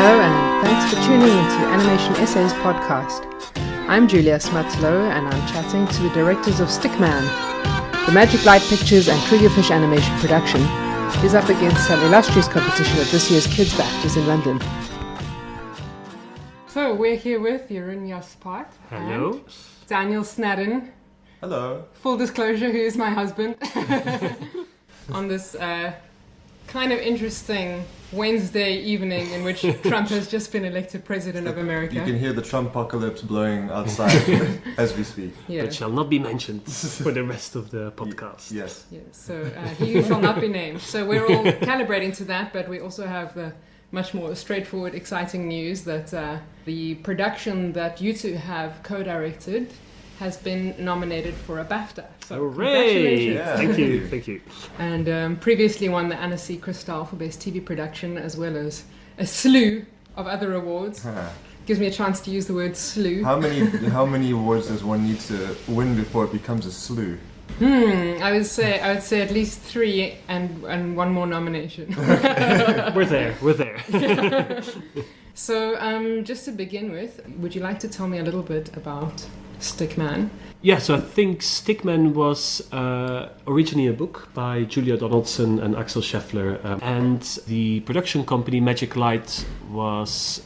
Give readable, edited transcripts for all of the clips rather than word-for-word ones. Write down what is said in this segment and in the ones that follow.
Hello and thanks for tuning into Animation Essays podcast. I'm Julia Smuts Louw and I'm chatting to the directors of Stickman. The Magic Light Pictures and Triggerfish animation production is up against some illustrious competition at this year's Kids BAFTAs in London. So we're here with Jeroen Jaspaert. Hello. And Daniel Snaddon. Hello. Full disclosure, who is my husband. On this kind of interesting Wednesday evening in which Trump has just been elected president of America. You can hear the Trump-apocalypse blowing outside as we speak. Yeah. That shall not be mentioned for the rest of the podcast. Yes. Yeah, so he shall not be named. So we're all calibrating to that, but we also have the much more straightforward, exciting news that the production that you two have co-directed has been nominated for a BAFTA. So hooray! Congratulations. Yeah. Thank you. And previously won the Annecy Crystal for Best TV Production, as well as a slew of other awards. Huh. Gives me a chance to use the word slew. How many awards does one need to win before it becomes a slew? I would say at least 3 and one more nomination. We're there. So just to begin with, would you like to tell me a little bit about Stickman? Yeah, so I think Stickman was originally a book by Julia Donaldson and Axel Scheffler, and the production company Magic Light was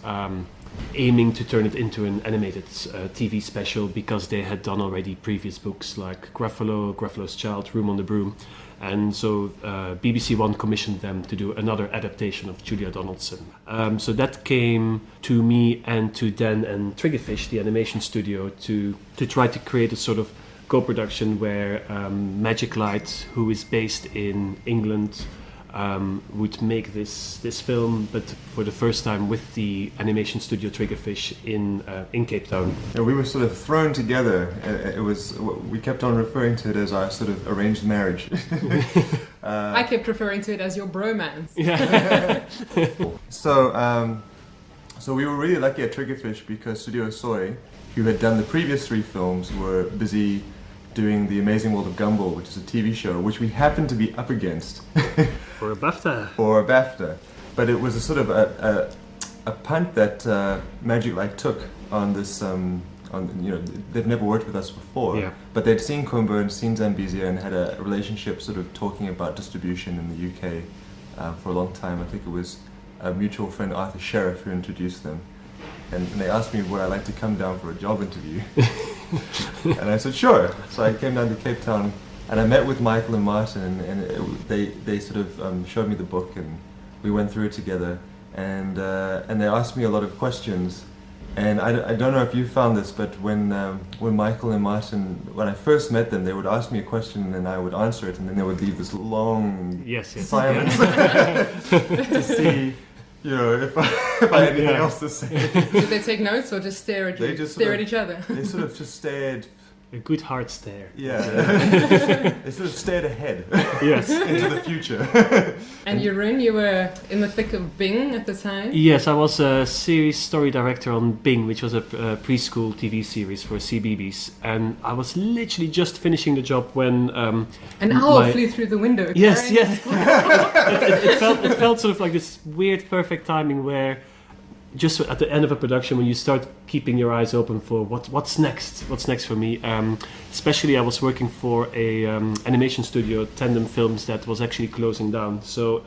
aiming to turn it into an animated TV special because they had done already previous books like Gruffalo's Child, Room on the Broom, and so BBC One commissioned them to do another adaptation of Julia Donaldson. So that came to me and to Dan and Triggerfish, the animation studio, to try to create a sort of co-production where Magic Light, who is based in England, would make this film, but for the first time with the animation studio Triggerfish in Cape Town. And we were sort of thrown together. We kept on referring to it as our sort of arranged marriage. I kept referring to it as your bromance. Yeah. So we were really lucky at Triggerfish because Studio Soy, who had done the previous 3 films, were busy doing The Amazing World of Gumball, which is a TV show, which we happened to be up against. For a BAFTA. For a BAFTA. But it was a sort of a punt that Magic Light took on this, they'd never worked with us before, Yeah. but they'd seen Kumbo and seen Zambezia and had a relationship sort of talking about distribution in the UK for a long time. I think it was a mutual friend, Arthur Sheriff, who introduced them. And they asked me would I like to come down for a job interview. And I said, sure. So I came down to Cape Town and I met with Michael and Martin, and they sort of showed me the book and we went through it together. And they asked me a lot of questions. And I don't know if you found this, but when Michael and Martin, when I first met them, they would ask me a question and I would answer it, and then they would leave this long silence to see, if I had anything else to say. Did they take notes or just stare at you? Stare at each other? They sort of just stared. A good hard stare. Yeah. They sort of stared ahead. Yes. Into the future. And Jeroen, you were in the thick of Bing at the time? Yes, I was a series story director on Bing, which was a preschool TV series for CBeebies, and I was literally just finishing the job when an owl flew through the window. Yes. It felt sort of like this weird, perfect timing where just at the end of a production, when you start keeping your eyes open for what's next for me. Especially, I was working for a animation studio, Tandem Films, that was actually closing down. So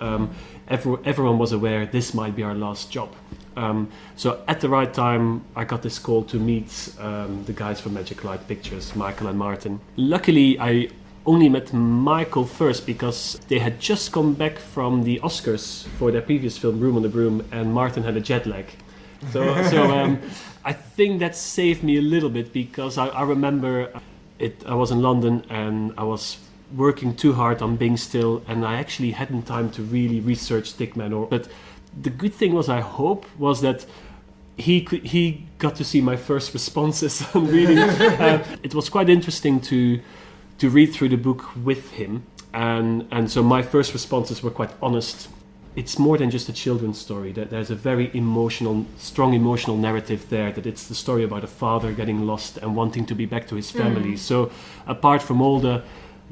everyone was aware this might be our last job. So at the right time, I got this call to meet the guys from Magic Light Pictures, Michael and Martin. Luckily, I only met Michael first because they had just come back from the Oscars for their previous film, Room on the Broom, and Martin had a jet lag. So I think that saved me a little bit because I remember I was in London and I was working too hard on Bing still, and I actually hadn't time to really research Stickman. But the good thing was that he got to see my first responses on reading. It was quite interesting to read through the book with him, and so my first responses were quite honest. It's more than just a children's story. That there's a very strong emotional narrative there. That it's the story about a father getting lost and wanting to be back to his family. So apart from all the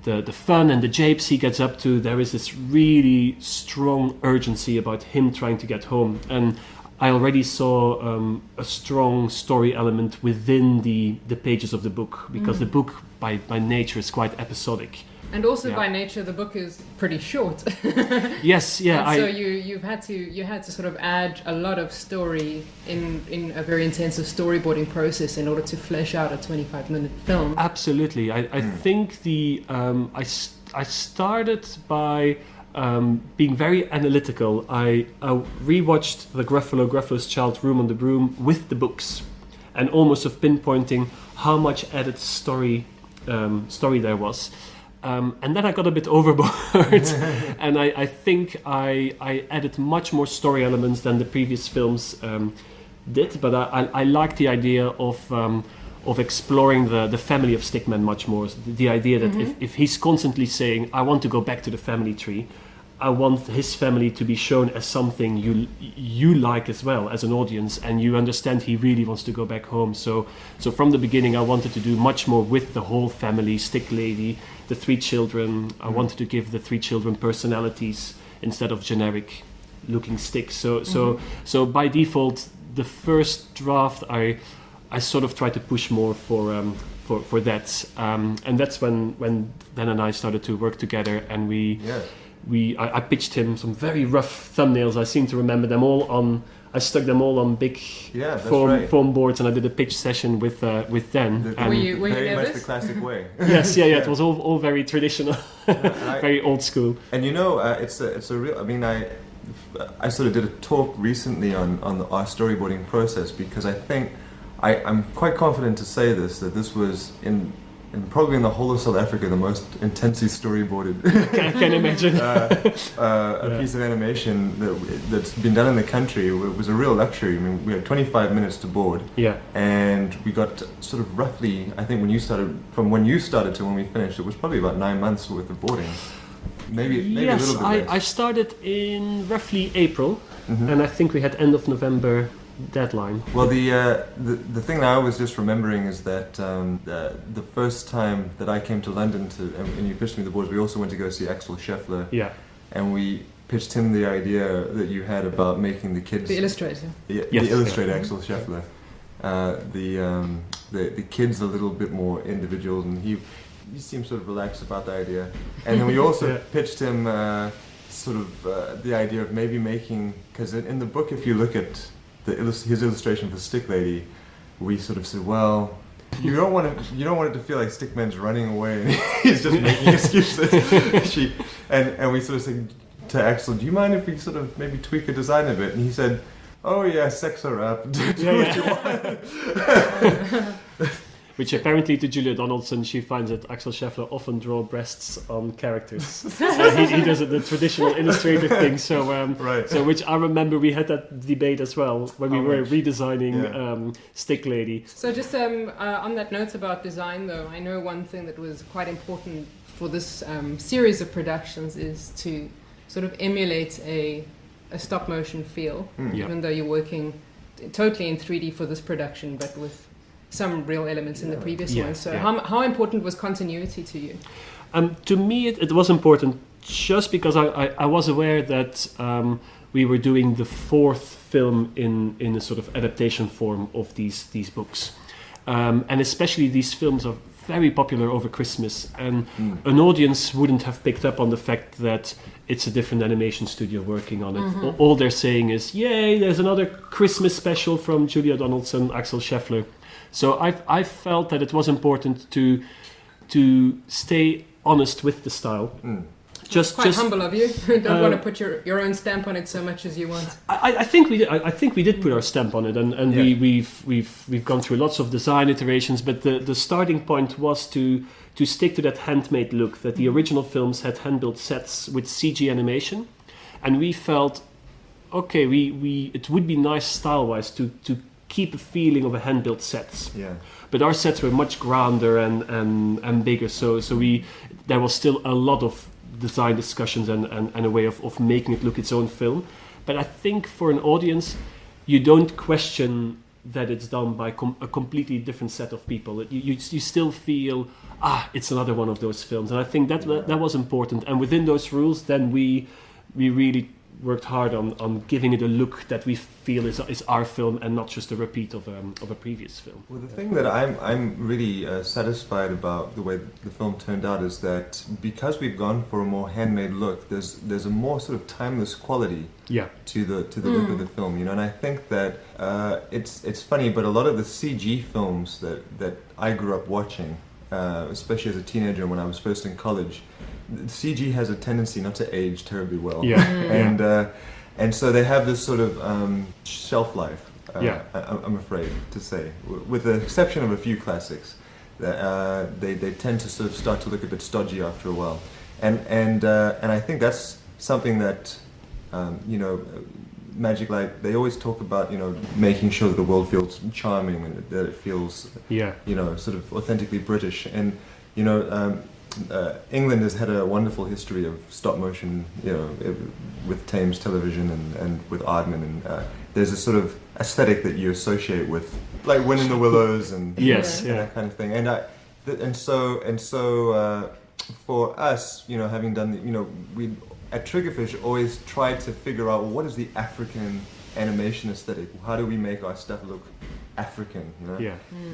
the fun and the japes he gets up to, there is this really strong urgency about him trying to get home. And I already saw a strong story element within the pages of the book, because the book by nature is quite episodic. And also by nature, the book is pretty short. Yes, yeah. And so you had to sort of add a lot of story in a very intensive storyboarding process in order to flesh out a 25-minute film. Absolutely. I think I started by being very analytical. I rewatched the Gruffalo's Child, Room on the Broom with the books, and almost of pinpointing how much added story there was. And then I got a bit overboard, and I think I added much more story elements than the previous films did. But I like the idea of exploring the family of Stickman much more. The idea that if he's constantly saying, I want to go back to the family tree, I want his family to be shown as something you like as well as an audience, and you understand he really wants to go back home. So from the beginning I wanted to do much more with the whole family, Stick Lady, the 3 children. I wanted to give the 3 children personalities instead of generic looking sticks. So by default, the first draft I sort of tried to push more for that, and that's when Dan and I started to work together, and I pitched him some very rough thumbnails. I seem to remember them all I stuck them all on big foam boards, and I did a pitch session with Dan. Were you very nervous? much the classic way. Yes, yeah. It was all very traditional, very old school. And it's a real. I mean, I sort of did a talk recently on our storyboarding process, because I think I'm quite confident to say that this was and probably in the whole of South Africa, the most intensely storyboarded I can imagine. a piece of animation that's been done in the country. It was a real luxury. I mean, we had 25 minutes to board, and we got sort of roughly, I think when you started to when we finished, it was probably about 9 months worth of boarding. Maybe a little bit less. I started in roughly April, and I think we had end of November deadline. Well, the thing that I was just remembering is that the first time that I came to London and you pitched me the boards, we also went to go see Axel Scheffler. Yeah. And we pitched him the idea that you had about making the kids... The illustrator. The illustrator, Axel Scheffler. The kids a little bit more individual, and he seemed sort of relaxed about the idea. And then we also pitched him the idea of maybe making... Because in the book, if you look at his illustration for Stick Lady, we sort of said, well, you don't want it to feel like Stickman's running away and he's just making excuses. And we sort of said to Axel, do you mind if we sort of maybe tweak a design a bit? And he said, oh yeah, sex her up. Do what you want. Which apparently to Julia Donaldson, she finds that Axel Scheffler often draw breasts on characters. He does the traditional illustrative thing. So which I remember we had that debate as well when we were redesigning Stick Lady. So just on that note about design, though, I know one thing that was quite important for this series of productions is to sort of emulate a stop motion feel, even though you're working totally in 3D for this production, but with some real elements in the previous one. So how important was continuity to you? To me, it was important just because I was aware that we were doing the 4th film in a sort of adaptation form of these books. And especially these films are very popular over Christmas, and an audience wouldn't have picked up on the fact that it's a different animation studio working on it. All they're saying is, yay, there's another Christmas special from Julia Donaldson, Axel Scheffler. So I felt that it was important to stay honest with the style. Just humble of you. Don't want to put your own stamp on it so much as you want. I think we did. I think we did put our stamp on it, and we've gone through lots of design iterations. But the starting point was to stick to that handmade look that the original films had hand-built sets with CG animation, and we felt, okay, it would be nice style-wise to keep a feeling of a hand-built sets. Yeah. But our sets were much grander and bigger, so there was still a lot of design discussions and a way of making it look its own film. But I think for an audience, you don't question that it's done by a completely different set of people. You still feel, it's another one of those films. And I think that was important. And within those rules, then we really worked hard on giving it a look that we feel is our film and not just a repeat of a previous film. Well, the thing that I'm really satisfied about the way the film turned out is that because we've gone for a more handmade look, there's a more sort of timeless quality to the look of the film, you know. And I think that it's funny, but a lot of the CG films that I grew up watching, especially as a teenager when I was first in college, CG has a tendency not to age terribly well. And so they have this sort of shelf life, I'm afraid to say, with the exception of a few classics. They tend to sort of start to look a bit stodgy after a while. And I think that's something that, Magic Light, they always talk about, making sure that the world feels charming and that it feels, sort of authentically British. And, England has had a wonderful history of stop motion, with Thames Television and with Aardman, and there's a sort of aesthetic that you associate with, like Wind in the Willows and that kind of thing. And so for us, having done, we at Triggerfish always tried to figure out, well, what is the African animation aesthetic? How do we make our stuff look African,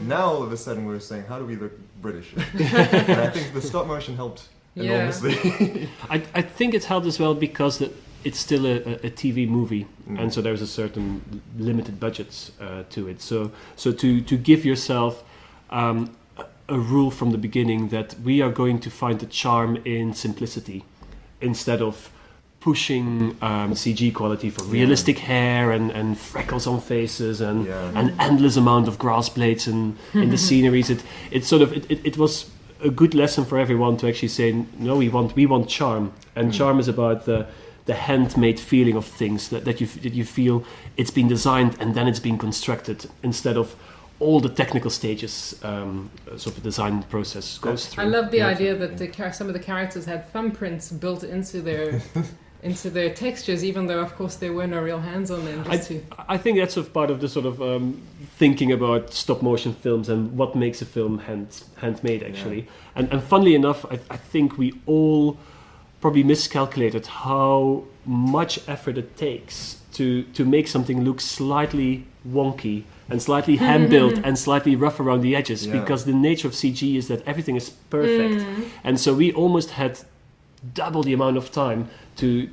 Now all of a sudden we're saying, how do we look British? And I think the stop motion helped enormously. I think it helped as well because it's still a TV movie, and so there's a certain limited budget to it. So to give yourself a rule from the beginning that we are going to find the charm in simplicity instead of pushing CG quality for realistic hair and freckles on faces and an endless amount of grass blades in the sceneries. It was a good lesson for everyone to actually say, no, we want charm, and charm is about the handmade feeling of things that you feel it's been designed and then it's been constructed instead of all the technical stages sort of the design process goes through. I love the idea that some of the characters had thumbprints built into their textures, even though, of course, there were no real hands on them. I think that's sort of part of the sort of thinking about stop motion films and what makes a film handmade, actually. And funnily enough, I think we all probably miscalculated how much effort it takes to make something look slightly wonky and slightly hand-built and slightly rough around the edges, because the nature of CG is that everything is perfect. And so we almost had double the amount of time to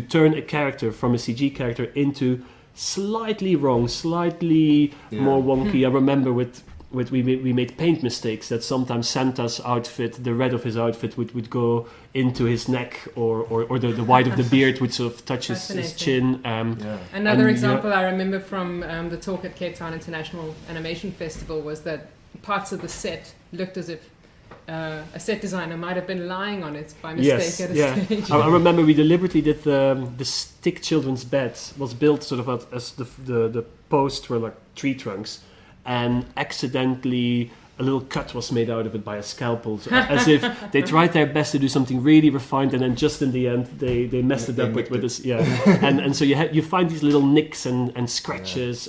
turn a character from a CG character into slightly wrong, slightly more wonky. I remember we made paint mistakes that sometimes Santa's outfit, the red of his outfit would go into his neck, or the white of the beard would sort of touch his chin. Another example I remember from the talk at Cape Town International Animation Festival was that parts of the set looked as if a set designer might have been lying on it by mistake at a stage. I remember we deliberately did the stick children's bed was built sort of as the posts were like tree trunks, and accidentally a little cut was made out of it by a scalpel, as if they tried their best to do something really refined, and then just in the end they messed it up with this. And so you find these little nicks and scratches.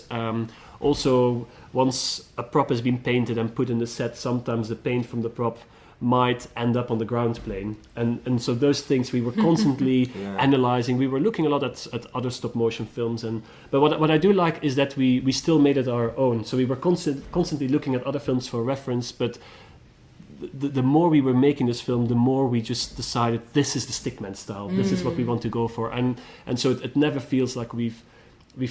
Also, once a prop has been painted and put in the set, sometimes the paint from the prop might end up on the ground plane, and so those things we were constantly analyzing. We were looking a lot at other stop motion films, but what I do like is that we still made it our own. So we were constantly looking at other films for reference, but the more we were making this film, the more we just decided this is the Stickman style. This is what we want to go for, and so it never feels like we've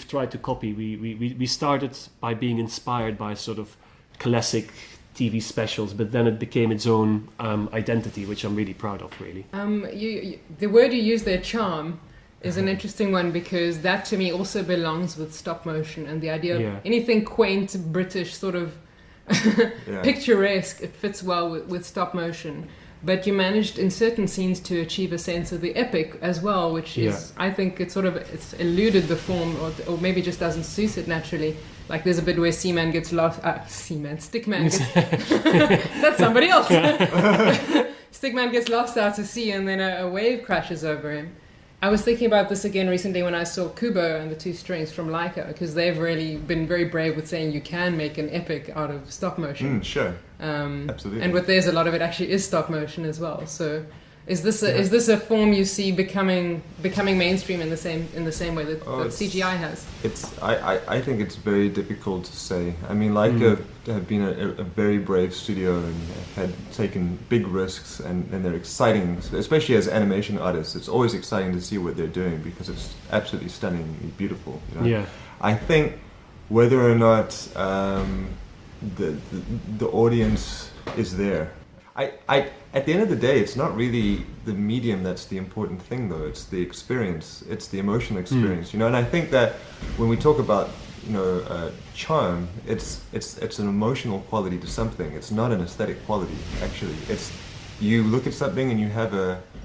tried to copy. We started by being inspired by sort of classic TV specials, but then it became its own identity, which I'm really proud of, really. The word you use there, charm, is an interesting one, because that to me also belongs with stop motion, and the idea of anything quaint, British, sort of picturesque, it fits well with stop motion. But you managed in certain scenes to achieve a sense of the epic as well, which is, I think it's eluded the form, or maybe just doesn't suit it naturally. Like there's a bit where Stickman gets that's somebody else. Stickman gets lost out to sea, and then a wave crashes over him. I was thinking about this again recently when I saw Kubo and the Two Strings from Leica, because they've really been very brave with saying you can make an epic out of stop motion. Sure. Absolutely. And with theirs, a lot of it actually is stop motion as well. So is this a form you see becoming mainstream in the same way that CGI has? I think it's very difficult to say. I mean, Leica have been a very brave studio and had taken big risks, and they're exciting, especially as animation artists. It's always exciting to see what they're doing because it's absolutely stunningly beautiful. You know? Yeah. I think whether or not the audience is there. At the end of the day, it's not really the medium that's the important thing, though. It's the experience. It's the emotional experience, you know. And I think that when we talk about, charm, it's an emotional quality to something. It's not an aesthetic quality, actually. It's you look at something and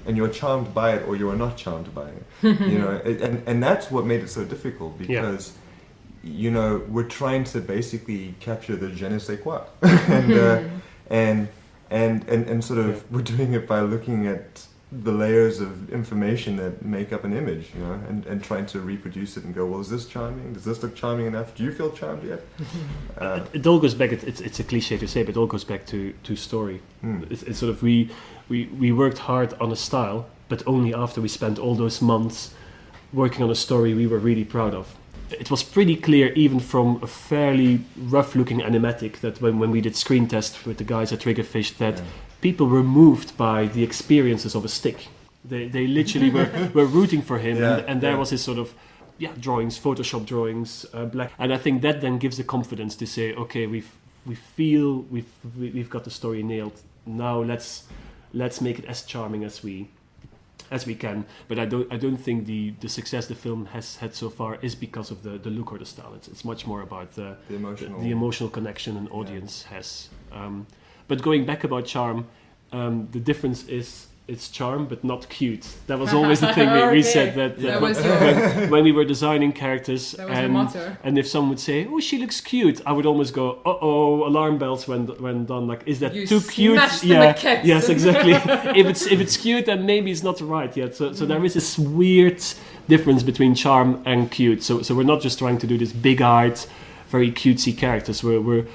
and you're charmed by it, or you are not charmed by it. You know, and that's what made it so difficult, because we're trying to basically capture the je ne sais quoi, and sort of we're doing it by looking at the layers of information that make up an image, you know, and trying to reproduce it and go, well, is this charming? Does this look charming enough? Do you feel charmed yet? It all goes back. It's a cliche to say, but it all goes back to story. It's sort of we worked hard on a style, but only after we spent all those months working on a story we were really proud of. It was pretty clear, even from a fairly rough-looking animatic, that when we did screen tests with the guys at Triggerfish, that people were moved by the experiences of a stick. They literally were rooting for him, and there was his sort of drawings, Photoshop drawings, black. And I think that then gives the confidence to say, okay, we feel we've got the story nailed. Now let's make it as charming as we can. But I don't think the success the film has had so far is because of the look or the style. It's much more about the emotional connection an audience has. But going back about charm, the difference is it's charm but not cute. That was always the thing we said that was when we were designing characters, that was your motto. And if someone would say, "Oh, she looks cute," I would almost go, "Uh-oh!" Alarm bells when done. Like, is that too cute? Yes, exactly. if it's cute, then maybe it's not right yet. So there is this weird difference between charm and cute. So we're not just trying to do this big-eyed, very cutesy characters. We're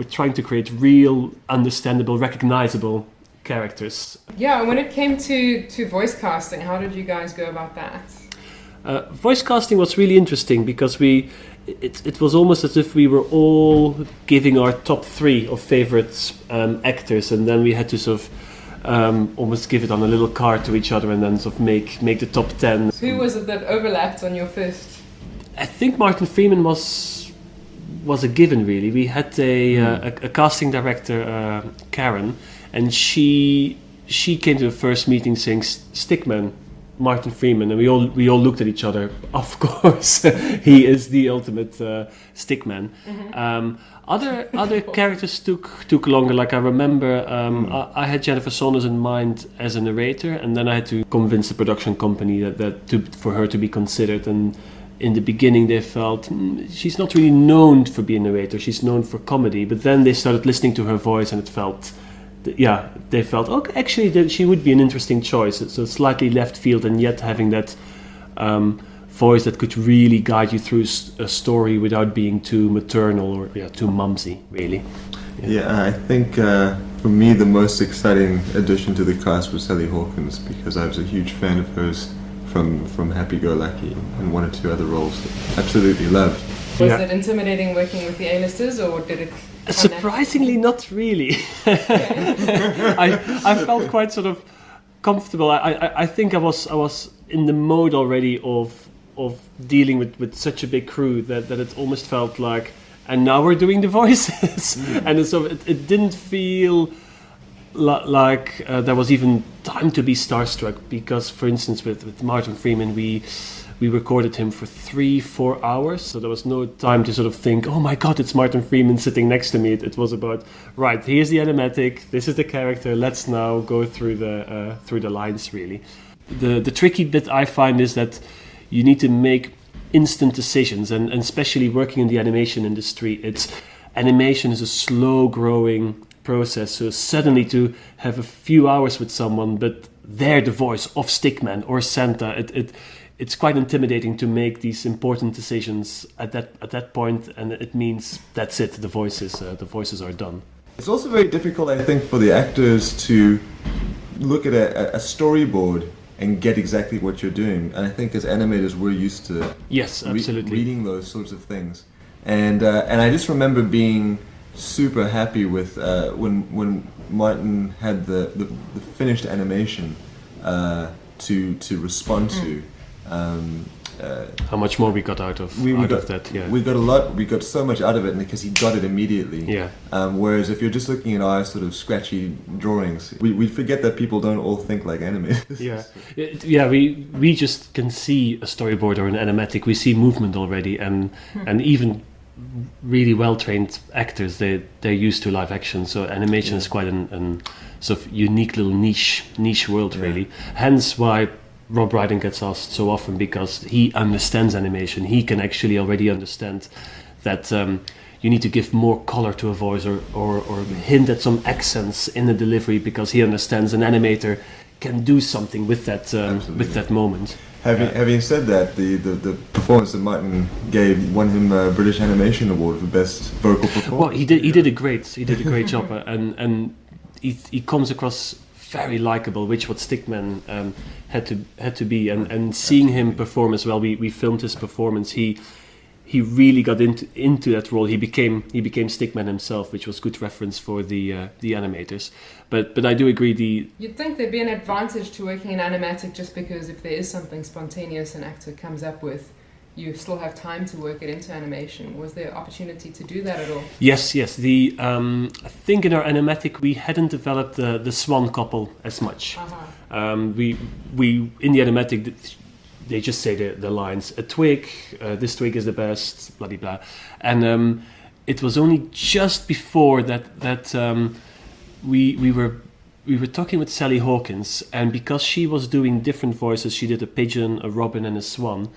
trying to create real, understandable, recognizable characters. Yeah, when it came to voice casting, how did you guys go about that? Voice casting was really interesting because it was almost as if we were all giving our top 3 of favorite actors, and then we had to sort of almost give it on a little card to each other, and then sort of make the top 10. Who was it that overlapped on your first? I think Martin Freeman was a given, really. We had a casting director, Karen, and she came to the first meeting saying, "Stickman, Martin Freeman," and we all looked at each other. Of course, he is the ultimate stickman. Other characters took longer. Like I remember, I had Jennifer Saunders in mind as a narrator, and then I had to convince the production company for her to be considered. And in the beginning, they felt she's not really known for being a narrator. She's known for comedy. But then they started listening to her voice, and it felt. They felt, okay, actually she would be an interesting choice. So slightly left field, and yet having that voice that could really guide you through a story without being too maternal or too mumsy, really. Yeah, I think for me the most exciting addition to the cast was Sally Hawkins, because I was a huge fan of hers from Happy Go Lucky and 1 or 2 other roles that I absolutely loved. Was it intimidating working with the A-listers, or did it? Surprisingly, not really. I felt quite sort of comfortable. I think I was in the mode already of dealing with such a big crew that it almost felt like, and now we're doing the voices, and so it didn't feel like there was even time to be starstruck, because, for instance, with Martin Freeman, we recorded him for 3-4 hours, so there was no time to sort of think, oh my god, it's Martin Freeman sitting next to me. It was about, right, here's the animatic, this is the character, let's now go through the lines, really. The tricky bit I find is that you need to make instant decisions, and especially working in the animation industry, animation is a slow growing process, so suddenly to have a few hours with someone, but they're the voice of Stickman or Santa. It's quite intimidating to make these important decisions at that point, and it means that's it. The voices are done. It's also very difficult, I think, for the actors to look at a storyboard and get exactly what you're doing. And I think as animators, we're used to yes, absolutely reading those sorts of things. And I just remember being super happy with when Martin had the finished animation to respond to. How much more we got out of that? Yeah, we got a lot. We got so much out of it because he got it immediately. Yeah. Whereas if you're just looking at our sort of scratchy drawings, we forget that people don't all think like animators. Yeah. We just can see a storyboard or an animatic. We see movement already, and even really well trained actors, they're used to live action. So animation is quite an sort of unique little niche world, really. Hence why Rob Brydon gets asked so often, because he understands animation. He can actually already understand that you need to give more color to a voice or hint at some accents in the delivery, because he understands an animator can do something with that moment. Having said that, the performance that Martin gave won him a British Animation Award for Best Vocal Performance. Well, he did a great job, and he comes across very likable, which what Stickman had to be, and seeing him perform as well. We filmed his performance. He really got into that role. He became Stickman himself, which was good reference for the animators. But I do agree. You'd think there'd be an advantage to working in animatic, just because if there is something spontaneous an actor comes up with, you still have time to work it into animation. Was there opportunity to do that at all? Yes. I think in our animatic we hadn't developed the swan couple as much. We in the animatic they just say the lines. A twig, this twig is the best, blah blah blah, and it was only just before that we were talking with Sally Hawkins, and because she was doing different voices, she did a pigeon, a robin, and a swan.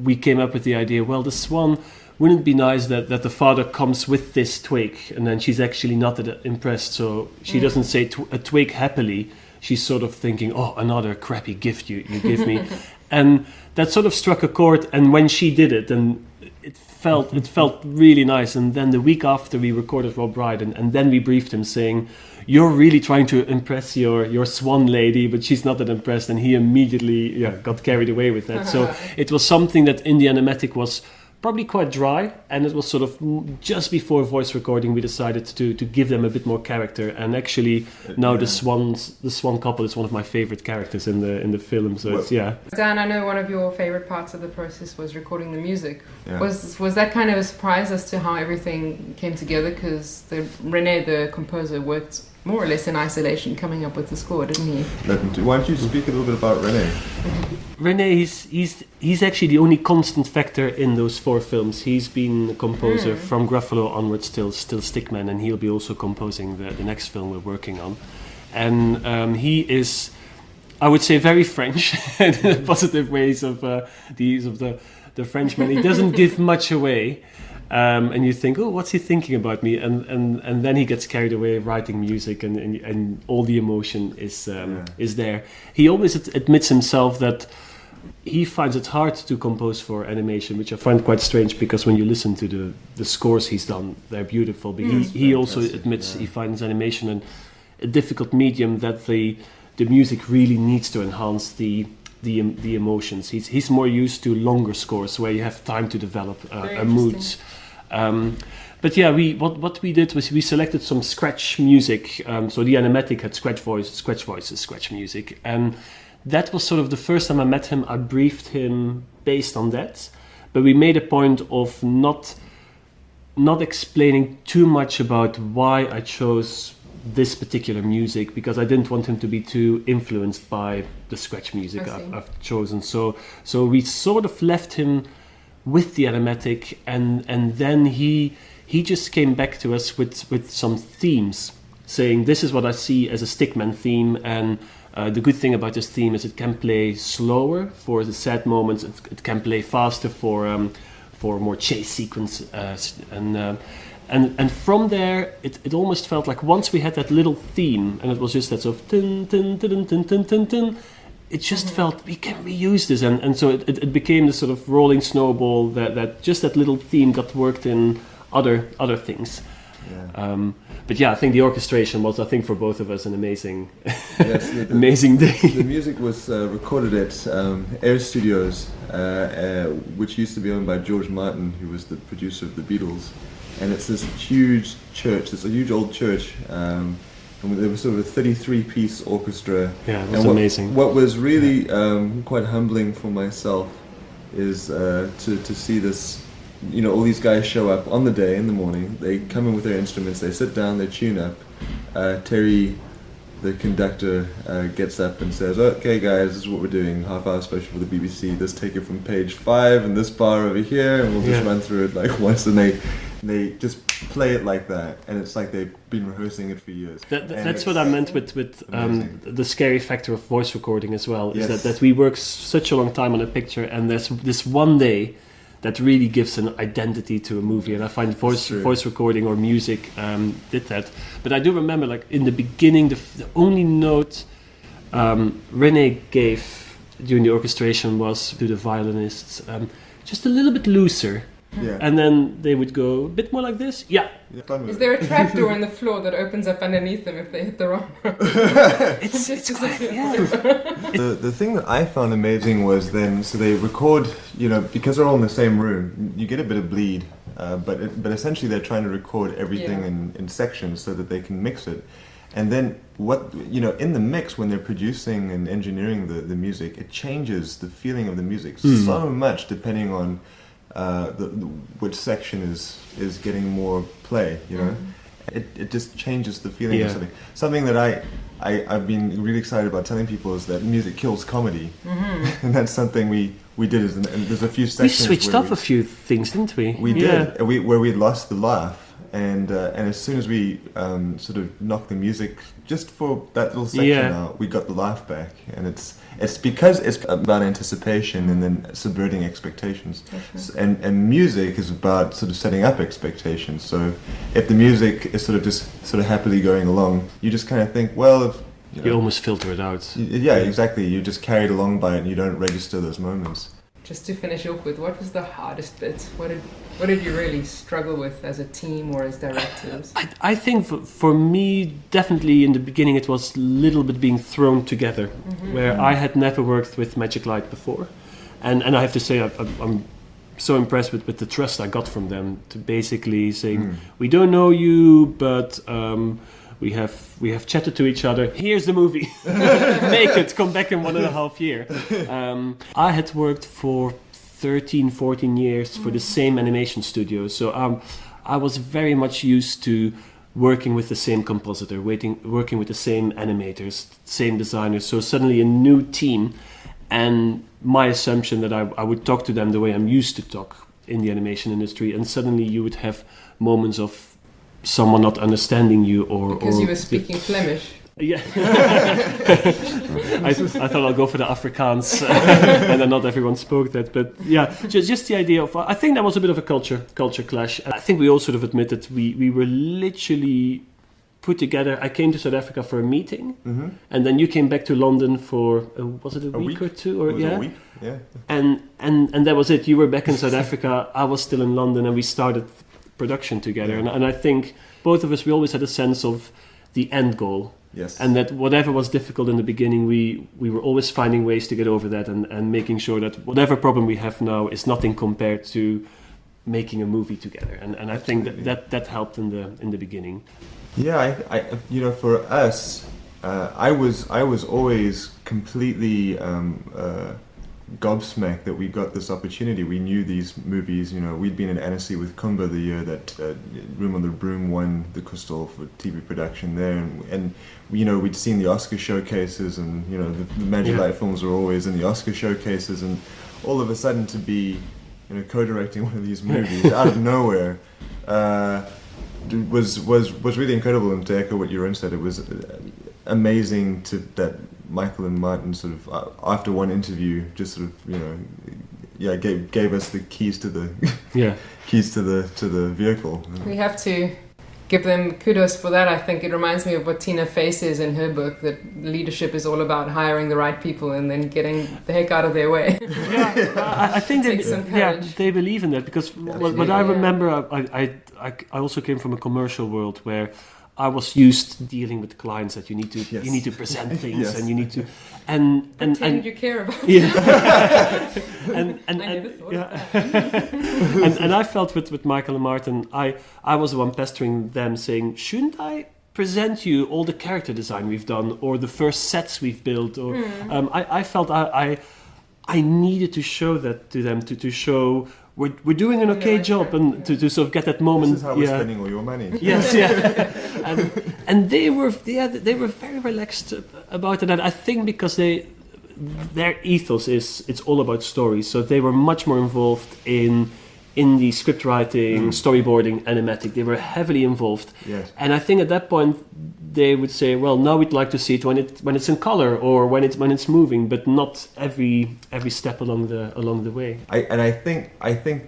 We came up with the idea, well, the swan, wouldn't it be nice that the father comes with this twig, and then she's actually not that impressed, so she doesn't say a twig happily. She's sort of thinking, oh, another crappy gift you give me. And that sort of struck a chord, and when she did it, and it felt really nice. And then the week after we recorded Rob Brydon, and then we briefed him saying, you're really trying to impress your swan lady, but she's not that impressed, and he immediately got carried away with that. So it was something that in the animatic was probably quite dry, and it was sort of just before voice recording we decided to give them a bit more character. And actually now the swan couple is one of my favorite characters in the film. So Dan, I know one of your favorite parts of the process was recording the music. Was that kind of a surprise as to how everything came together? Because René, the composer, worked more or less in isolation coming up with the score, didn't he? Why don't you speak a little bit about René? René, he's actually the only constant factor in those 4 films. He's been a composer from Gruffalo onwards, still Stickman, and he'll be also composing the next film we're working on. And he is, I would say, very French in the positive ways of the Frenchman. He doesn't give much away. And you think, oh, what's he thinking about me? And then he gets carried away writing music, and all the emotion is there. He always admits himself that he finds it hard to compose for animation, which I find quite strange, because when you listen to the scores he's done, they're beautiful. But he also admits he finds animation a difficult medium, that the music really needs to enhance the emotions. He's more used to longer scores where you have time to develop a mood. But yeah, what we did was we selected some scratch music. So the animatic had scratch voices, scratch music, and that was sort of the first time I met him. I briefed him based on that, but we made a point of not explaining too much about why I chose this particular music, because I didn't want him to be too influenced by the scratch music I've chosen. So we sort of left him with the animatic, and then he just came back to us with some themes, saying this is what I see as a Stickman theme, and the good thing about this theme is it can play slower for the sad moments, it can play faster for more chase sequence, And from there, it almost felt like once we had that little theme, and it was just that sort of tin, tin, tin, tin, tin, tin, tin, it just felt we can reuse this. And so it became this sort of rolling snowball that just that little theme got worked in other things. Yeah. But yeah, I think the orchestration was, I think for both of us, an amazing, Yes, amazing day. The music was recorded at Air Studios, which used to be owned by George Martin, who was the producer of the Beatles. And it's this huge church. It's a huge old church. And there was sort of a 33-piece orchestra. Yeah, it was amazing. What was really quite humbling for myself is to see this. You know, all these guys show up on the day in the morning. They come in with their instruments. They sit down. They tune up. Terry, the conductor, gets up and says, "Okay, guys, this is what we're doing. Half-hour special for the BBC. Let's take it from page 5 and this bar over here, and we'll just run through it like once." And they just play it like that, and it's like they've been rehearsing it for years. That's what I meant with the scary factor of voice recording as well. Is that we work such a long time on a picture, and there's this one day that really gives an identity to a movie, and I find voice recording or music did that. But I do remember, like in the beginning, the only note René gave during the orchestration was to the violinists, just a little bit looser. Yeah. And then they would go a bit more like this. Yeah. Is there a trapdoor in the floor that opens up underneath them if they hit the wrong note? It's quite, yeah. The thing that I found amazing was then, so they record, you know, because they're all in the same room, you get a bit of bleed, but essentially they're trying to record everything in sections so that they can mix it. And then in the mix, when they're producing and engineering the music, it changes the feeling of the music so much depending on which section is getting more play, you know. It just changes the feeling of something. Something that I've been really excited about telling people is that music kills comedy, and that's something we did. And there's a few sections we switched off a few things, didn't we? We did. Where we lost the laugh, and as soon as we sort of knocked the music just for that little section out, we got the laugh back, and it's because it's about anticipation and then subverting expectations. And music is about sort of setting up expectations. So if the music is sort of happily going along, you just kind of think, well, you almost filter it out. Yeah, exactly. You're just carried along by it, and you don't register those moments. Just to finish off with, what was the hardest bit? What did you really struggle with as a team or as directors? I think for me, definitely in the beginning, it was a little bit being thrown together, where I had never worked with Magic Light before. And I have to say, I'm so impressed with the trust I got from them to basically saying, we don't know you, but we have chatted to each other. Here's the movie. Make it. Come back in 1.5 years. I had worked for 13, 14 years for the same animation studio. So I was very much used to working with the same compositor, working with the same animators, same designers. So suddenly a new team, and my assumption that I would talk to them the way I'm used to talk in the animation industry, and suddenly you would have moments of someone not understanding you because you were speaking Flemish. Yeah. I thought I'll go for the Afrikaans, and then not everyone spoke that. But yeah, just the idea of, I think that was a bit of a culture clash. I think we all sort of admitted we were literally put together. I came to South Africa for a meeting, and then you came back to London for was it a week or two, or a week, yeah. And that was it. You were back in South Africa. I was still in London, and we started production together. And I think both of us, we always had a sense of the end goal. Yes. And that whatever was difficult in the beginning, we were always finding ways to get over that, and making sure that whatever problem we have now is nothing compared to making a movie together. And I think that helped in the beginning. Yeah, I for us, I was always completely gobsmacked that we got this opportunity. We knew these movies, we'd been in Annecy with Kumba the year that Room on the Broom won the Crystal for TV production there, and we'd seen the Oscar showcases, and the Magic Light films were always in the Oscar showcases, and all of a sudden to be co-directing one of these movies out of nowhere was really incredible. And to echo what Jeroen said, it was amazing that Michael and Martin sort of after one interview just sort of gave us the keys to the keys to the vehicle. We have to give them kudos for that. I think it reminds me of what Tina Fey says in her book, that leadership is all about hiring the right people and then getting the heck out of their way. I think courage. they believe in that, because what I remember, I also came from a commercial world where I was used to dealing with clients that you need to present things and you need to and you care about and I never thought of that. and I felt with Michael and Martin, I was the one pestering them, saying, shouldn't I present you all the character design we've done or the first sets we've built, or I felt I needed to show that to them, to show we're doing an okay job, and to sort of get that moment. This is how we're spending all your money. Yes, and they were very relaxed about it. And I think because their ethos is it's all about stories, so they were much more involved in the script writing, storyboarding, animatic. They were heavily involved. Yes. And I think at that point they would say, well, now we'd like to see it when it's in color or when it's moving, but not every step along the way. I think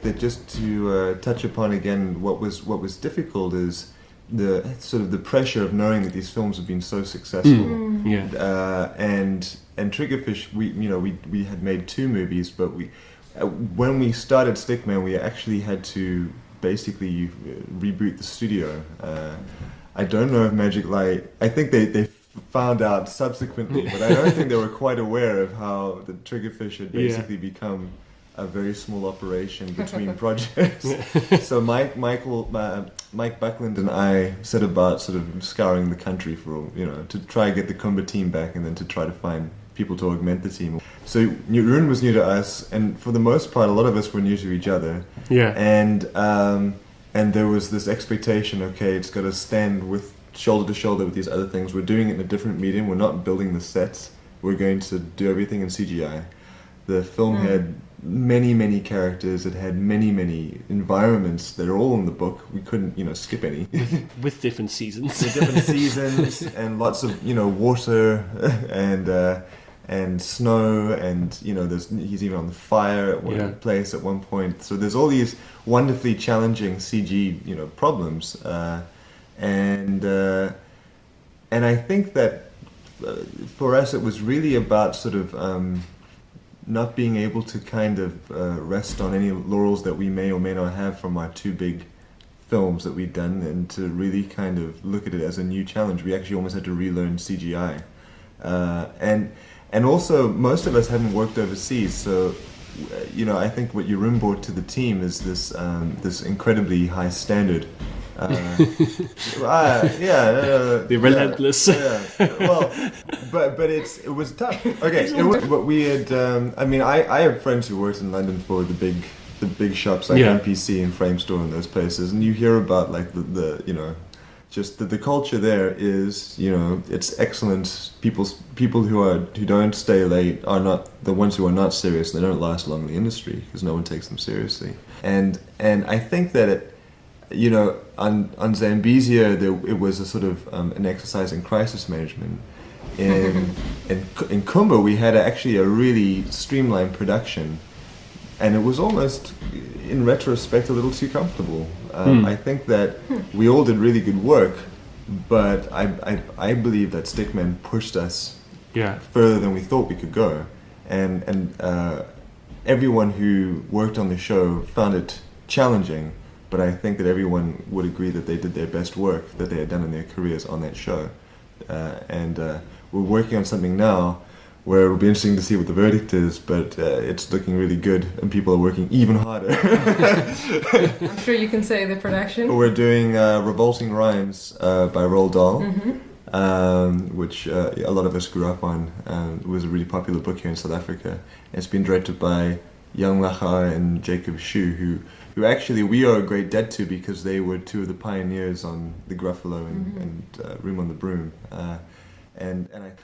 that just to touch upon again what was difficult is the sort of the pressure of knowing that these films have been so successful. And Triggerfish, we had made 2 movies, but when we started Stickman, we actually had to basically reboot the studio. I don't know if Magic Light, I think they found out subsequently, but I don't think they were quite aware of how the Triggerfish had basically become a very small operation between projects. So Mike Buckland and I set about sort of scouring the country for, to try and get the Kumba team back, and then to try to find people to augment the team. So Jeroen was new to us, and for the most part, a lot of us were new to each other. Yeah. And there was this expectation, okay, it's got to stand with shoulder to shoulder with these other things. We're doing it in a different medium. We're not building the sets. We're going to do everything in CGI. The film had many, many characters. It had many, many environments that are all in the book. We couldn't, skip any. With different seasons. With different seasons and lots of, water and snow, and he's even on the fire at one place at one point. So there's all these wonderfully challenging CG problems, and I think that for us it was really about sort of not being able to kind of rest on any laurels that we may or may not have from our 2 big films that we'd done, and to really kind of look at it as a new challenge. We actually almost had to relearn CGI, and also most of us hadn't worked overseas, so I think what Jeroen brought to the team is this incredibly high standard. The relentless. Well, but it was tough. Okay, what we had. I have friends who worked in London for the big shops like MPC and Frame Store and those places, and you hear about like the just the culture there is, it's excellent. People who don't stay late are not the ones who are not serious. They don't last long in the industry because no one takes them seriously. And I think that on Zambezia it was a sort of an exercise in crisis management. In Kumba we had actually a really streamlined production, and it was almost, in retrospect, a little too comfortable. I think that we all did really good work, but I believe that Stickman pushed us further than we thought we could go, and everyone who worked on the show found it challenging, but I think that everyone would agree that they did their best work that they had done in their careers on that show, and we're working on something now where it'll be interesting to see what the verdict is, but it's looking really good, and people are working even harder. I'm sure you can say the production. We're doing Revolting Rhymes by Roald Dahl, which a lot of us grew up on. It was a really popular book here in South Africa. It's been directed by Young Lacha and Jacob Shu, who actually we owe a great debt to, because they were 2 of the pioneers on The Gruffalo and Room on the Broom.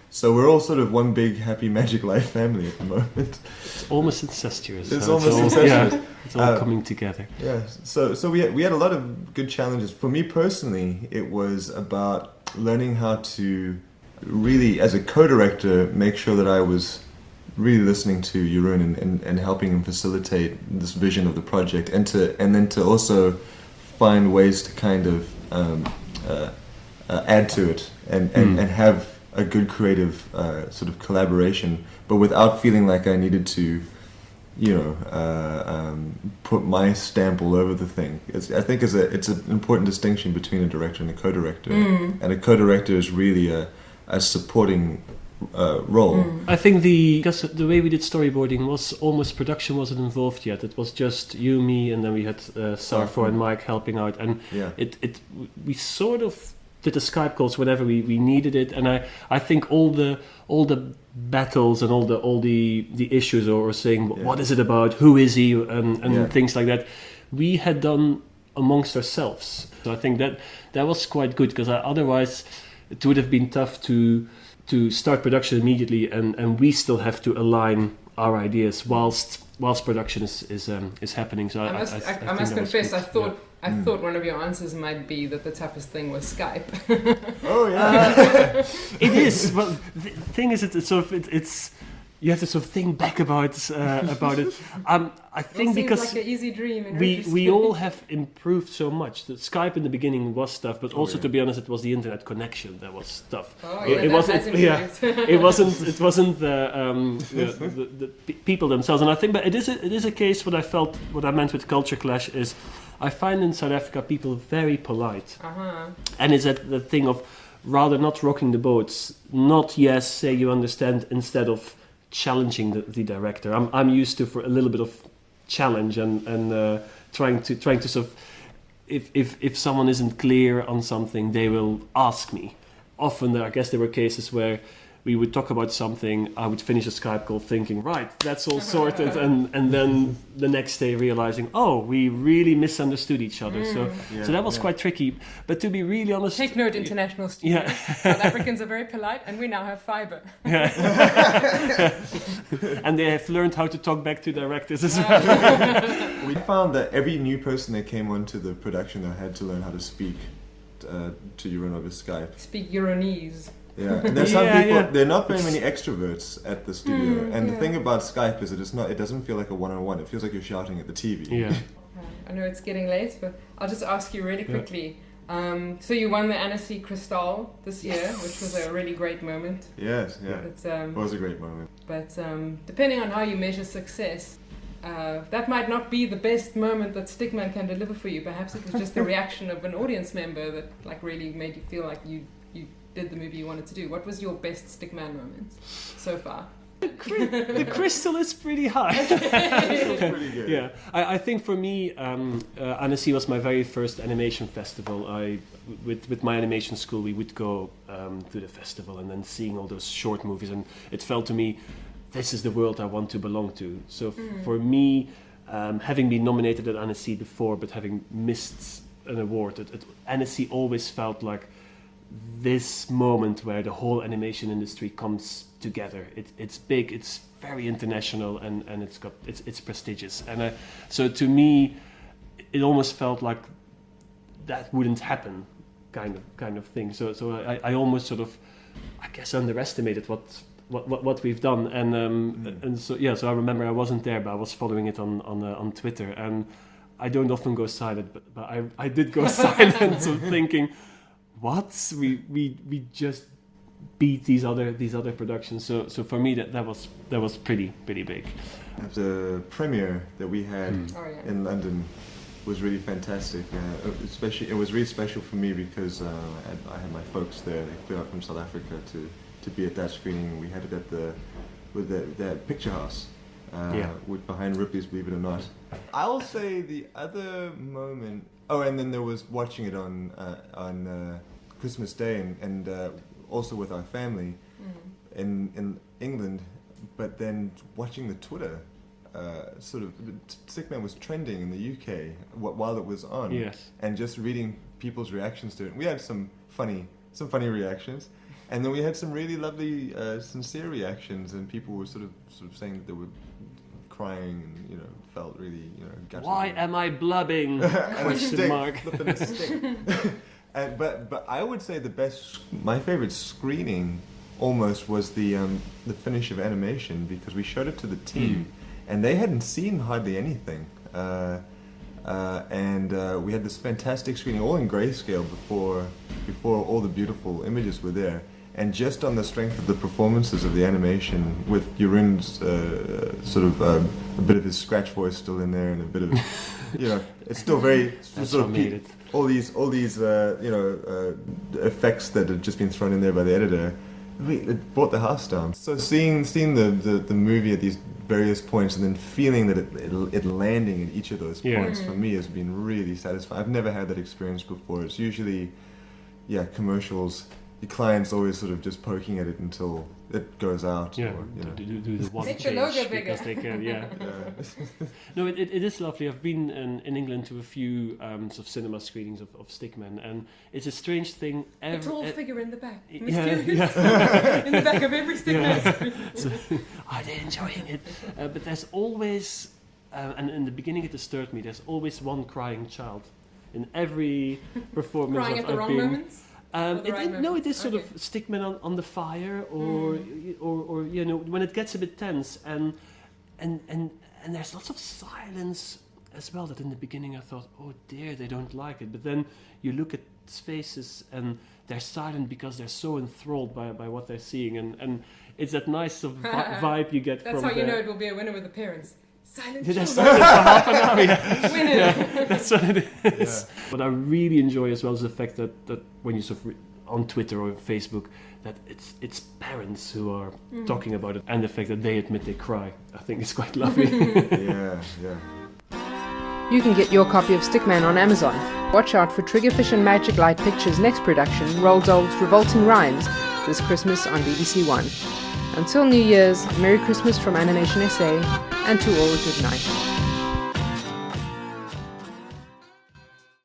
So we're all sort of one big happy Magic Life family at the moment. It's almost incestuous. It's almost incestuous. Yeah, it's all coming together. Yeah. So we had a lot of good challenges. For me personally, it was about learning how to really, as a co-director, make sure that I was really listening to Jeroen and helping him facilitate this vision of the project, and then to also find ways to kind of add to it and have a good creative sort of collaboration, but without feeling like I needed to, put my stamp all over the thing. I think it's an important distinction between a director and a co-director, and a co-director is really a supporting role. I think because the way we did storyboarding was almost production wasn't involved yet. It was just you, me, and then we had Sarfo and Mike helping out, and we sort of did the Skype calls whenever we needed it, and I think all the battles and all the issues or saying what is it about, who is he, and things like that, we had done amongst ourselves. So I think that was quite good, because otherwise it would have been tough to start production immediately, and we still have to align our ideas whilst production is happening. So I must confess, I thought one of your answers might be that the toughest thing was Skype. Oh yeah, it is. Well, the thing is, it's you have to sort of think back about it. I think because like an easy dream. We all have improved so much. The Skype in the beginning was tough, but also to be honest, it was the internet connection that was tough. It wasn't the people themselves. And I think, but it is a case. What I meant with culture clash is, I find in South Africa people very polite, and it's the thing of rather not rocking the boats, not yes, say you understand, instead of challenging the director. I'm used to for a little bit of challenge and trying to sort of, if someone isn't clear on something, they will ask me. Often I guess there were cases where we would talk about something, I would finish a Skype call thinking, right, that's all sorted, and then the next day realizing, oh, we really misunderstood each other. So that was quite tricky. But to be really honest... Take note, international students. South Africans are very polite, and we now have fibre. And they have learned how to talk back to directors as well. We found that every new person that came onto the production had to learn how to speak to Jeroen over Skype. Speak Jeroenese. Yeah, and there's some people. There are not very many extroverts at the studio, and the thing about Skype is it doesn't feel like a one-on-one. It feels like you're shouting at the TV. Yeah. I know it's getting late, but I'll just ask you really quickly. So you won the Annecy Crystal this year, which was a really great moment. Yes, yeah. It was a great moment. But depending on how you measure success, that might not be the best moment that Stickman can deliver for you. Perhaps it was just the reaction of an audience member that really made you feel like you did the movie you wanted to do. What was your best Stickman moment so far? The crystal is pretty high. It was pretty good. Yeah, I think for me, Annecy was my very first animation festival. With my animation school, we would go to the festival and then seeing all those short movies, and it felt to me, this is the world I want to belong to. So for me, having been nominated at Annecy before, but having missed an award, Annecy always felt like this moment where the whole animation industry comes together. It's big, it's very international, and it's prestigious. And so to me, it almost felt like that wouldn't happen, kind of thing. So I almost sort of, I guess, underestimated what we've done. And so I remember I wasn't there, but I was following it on Twitter, and I don't often go silent, but I did go silent, so thinking, what? We just beat these other productions. So for me that was pretty big. The premiere that we had in London was really fantastic. Especially, it was really special for me because I had my folks there. They flew out from South Africa to be at that screening. We had it at the Picture House. Behind Ripley's Believe It or Not. I'll say the other moment. Oh, and then there was watching it on Christmas Day and also with our family in England, but then watching the Twitter. Stickman was trending in the UK while it was on, and just reading people's reactions to it. We had some funny reactions, and then we had some really lovely, sincere reactions, and people were sort of saying that they were crying and felt really gutted. Why am I blubbing? Question mark. Flipping a stick. But I would say my favorite screening almost was the finish of animation, because we showed it to the team and they hadn't seen hardly anything. And we had this fantastic screening, all in grayscale, before all the beautiful images were there. And just on the strength of the performances of the animation, with Jeroen's a bit of his scratch voice still in there, and a bit of, it's still very all these effects that had just been thrown in there by the editor. It brought the house down. So seeing the movie at these various points, and then feeling that it landing at each of those points, for me has been really satisfying. I've never had that experience before. It's usually, commercials. The client's always sort of just poking at it until it goes out. Yeah, or, do the one Make your logo bigger. because they can. No, it is lovely. I've been in England to a few sort of cinema screenings of Stickman, and it's a strange thing. A tall figure in the back. Yeah. In the back of every Stickman screen. So, are they enjoying it? But there's always, and in the beginning it disturbed me, there's always one crying child in every performance. Crying at the wrong moments? It is sort of Stickman on the fire, or when it gets a bit tense, and there's lots of silence as well. That in the beginning I thought, oh dear, they don't like it. But then you look at faces and they're silent because they're so enthralled by what they're seeing, and it's that nice sort of vibe you get. That's from how you know it will be a winner with the parents. Silent They're silent for half an hour. Winner. That's what it is. Yeah. What I really enjoy as well is the fact that when you sort of on Twitter or Facebook, that it's parents who are talking about it, and the fact that they admit they cry. I think it's quite lovely. Yeah. You can get your copy of Stickman on Amazon. Watch out for Triggerfish and Magic Light Pictures' next production, Roald Dahl's Revolting Rhymes, this Christmas on BBC One. Until New Year's, Merry Christmas from Animation SA, and to all a good night.